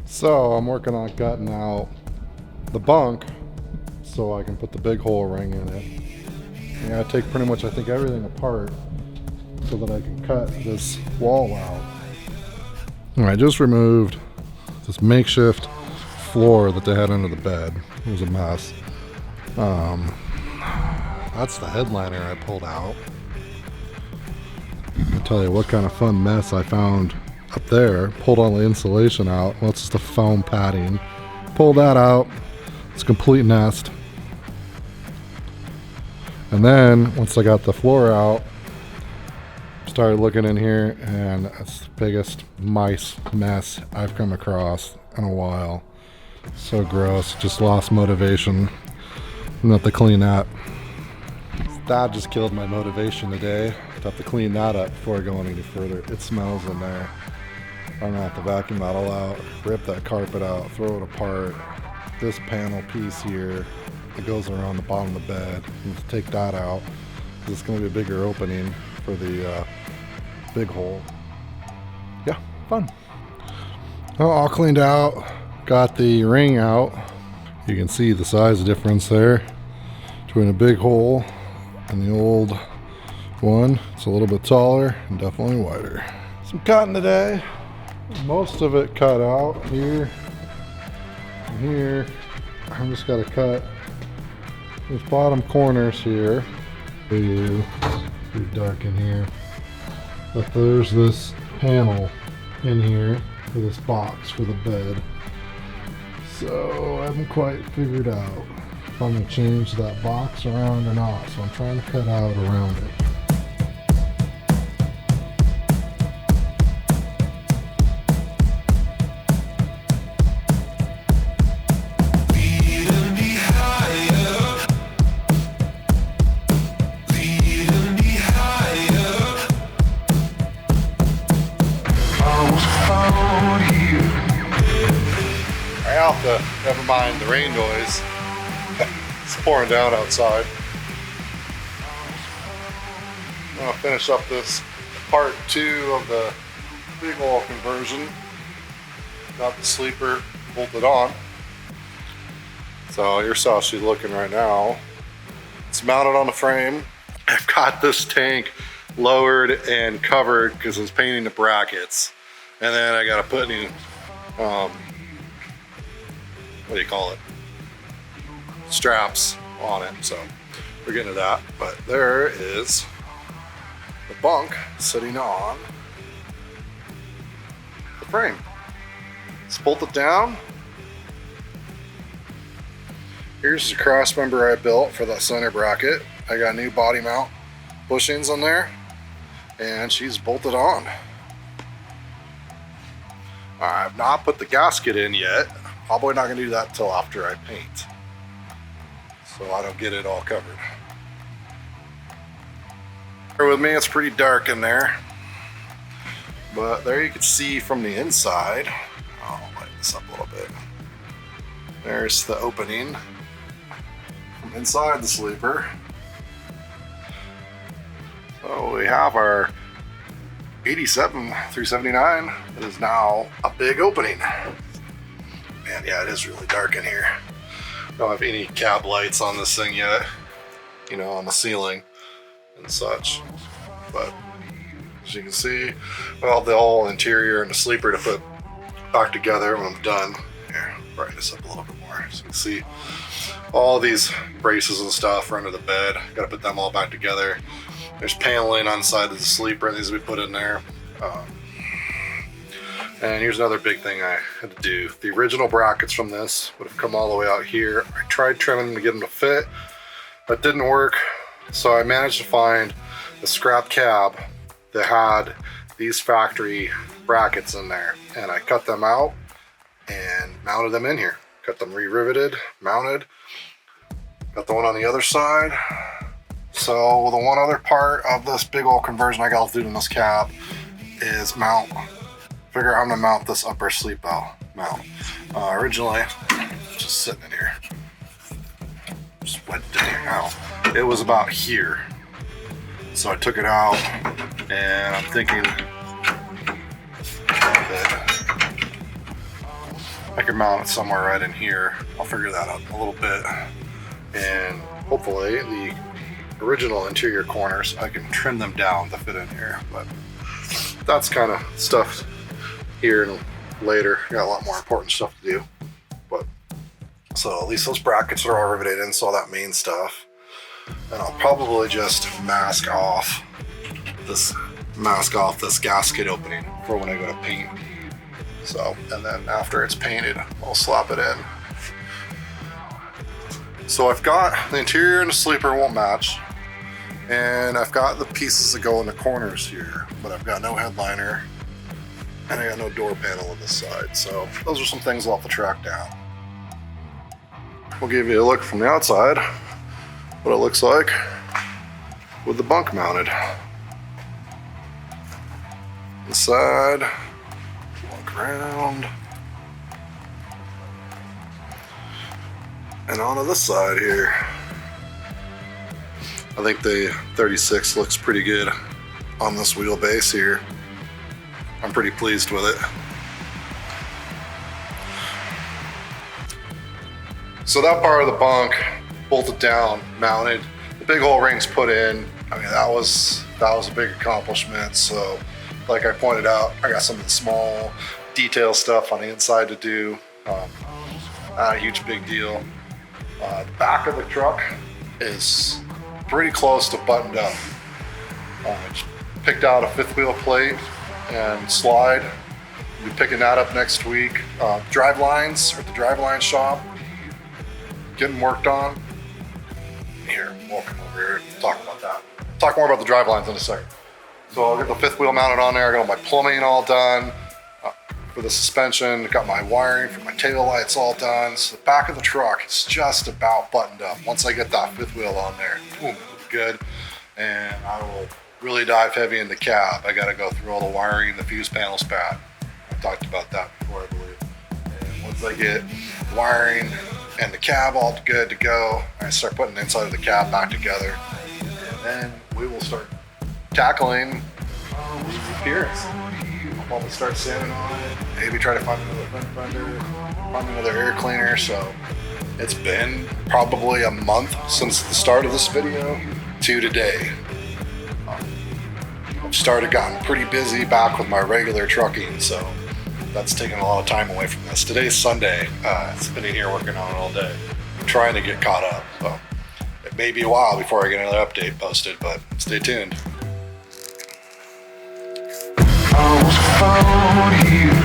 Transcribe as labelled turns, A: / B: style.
A: So I'm working on cutting out the bunk so I can put the big hole ring in it. And I take pretty much, I think, everything apart so that I can cut this wall out. And I just removed this makeshift floor that they had under the bed. It was a mess. That's the headliner I pulled out. I'll tell you what kind of fun mess I found up there. Pulled all the insulation out. Well, it's just the foam padding. Pulled that out. It's a complete nest. And then once I got the floor out, started looking in here, and it's the biggest mice mess I've come across in a while. So gross. Just lost motivation. I'm gonna have to clean that. That just killed my motivation today. I have to clean that up before going any further. It smells in there. I'm gonna have to vacuum that all out, rip that carpet out, throw it apart. This panel piece here that goes around the bottom of the bed, let's take that out. It's gonna be a bigger opening for the big hole. Yeah, fun. Well, all cleaned out. Got the ring out. You can see the size difference there between a big hole and the old one. It's a little bit taller and definitely wider. Some cutting today. Most of it cut out here and here. I'm just gotta cut these bottom corners here. It's pretty dark in here. But there's this panel in here for this box for the bed. So I haven't quite figured out if I'm gonna change that box around or not. So I'm trying to cut out around it. Never mind the rain noise. It's pouring down outside. I'm gonna finish up this part 2 of the big hole conversion. Got the sleeper bolted on. So here's how she's looking right now. It's mounted on the frame. I've got this tank lowered and covered because I was painting the brackets. And then I gotta put in what do you call it? Straps on it. So we're getting to that. But there is the bunk sitting on the frame. Let's bolt it down. Here's the cross member I built for that center bracket. I got new body mount bushings on there, and she's bolted on. I have not put the gasket in yet. Probably not gonna do that till after I paint, so I don't get it all covered. Bear with me, it's pretty dark in there, but there you can see from the inside. I'll light this up a little bit. There's the opening from inside the sleeper. So we have our 87 through 79. It is now a big opening. Man, yeah, it is really dark in here. Don't have any cab lights on this thing yet, you know, on the ceiling and such. But as you can see, well, the whole interior and the sleeper to put back together when I'm done. Here, brighten this up a little bit more. So you can see all these braces and stuff are under the bed. Got to put them all back together. There's paneling on the side of the sleeper that needs to be put in there. And here's another big thing I had to do. The original brackets from this would have come all the way out here. I tried trimming them to get them to fit. That didn't work. So I managed to find a scrap cab that had these factory brackets in there. And I cut them out and mounted them in here. Got them re-riveted, mounted. Got the one on the other side. So the one other part of this big old conversion I got to do in this cab is figure out how to mount this upper sleep bell mount. Originally, just sitting in here, just went in here now. It was about here, so I took it out, and I'm thinking that I can mount it somewhere right in here. I'll figure that out in a little bit. And hopefully the original interior corners, I can trim them down to fit in here. But that's kind of stuff here and later. Got a lot more important stuff to do. But so at least those brackets are all riveted in, so all that main stuff. And I'll probably just mask off this gasket opening for when I go to paint. So, and then after it's painted, I'll slap it in. So I've got the interior and the sleeper won't match. And I've got the pieces that go in the corners here, but I've got no headliner and I got no door panel on this side. So those are some things I'll have to track down. We'll give you a look from the outside, what it looks like with the bunk mounted. Inside, walk around, and onto this side here. I think the 36 looks pretty good on this wheelbase here. I'm pretty pleased with it. So that part of the bunk bolted down, mounted, the big hole rings put in. I mean, that was a big accomplishment. So like I pointed out, I got some of the small detail stuff on the inside to do. Not a huge big deal. The back of the truck is pretty close to buttoned up. Just picked out a fifth wheel plate and slide. We'll be picking that up next week. Drive lines are at the driveline shop, getting worked on. Here, we'll come over here and talk about that. Talk more about the drive lines in a second. So I'll get the fifth wheel mounted on there. I got all my plumbing all done for the suspension. Got my wiring for my tail lights all done. So the back of the truck is just about buttoned up. Once I get that fifth wheel on there, boom, good. And I will really dive heavy in the cab. I got to go through all the wiring, the fuse panels bad. I talked about that before, I believe. And once I get wiring and the cab all good to go, I start putting the inside of the cab back together. And then we will start tackling the appearance. I'll probably start sanding on it, maybe try to find another fender fender, find another air cleaner. So it's been probably a month since the start of this video to today. I've gotten pretty busy back with my regular trucking, so that's taken a lot of time away from this. Today's Sunday. Sitting here working on it all day, trying to get caught up. So it may be a while before I get another update posted, but stay tuned. I was found here.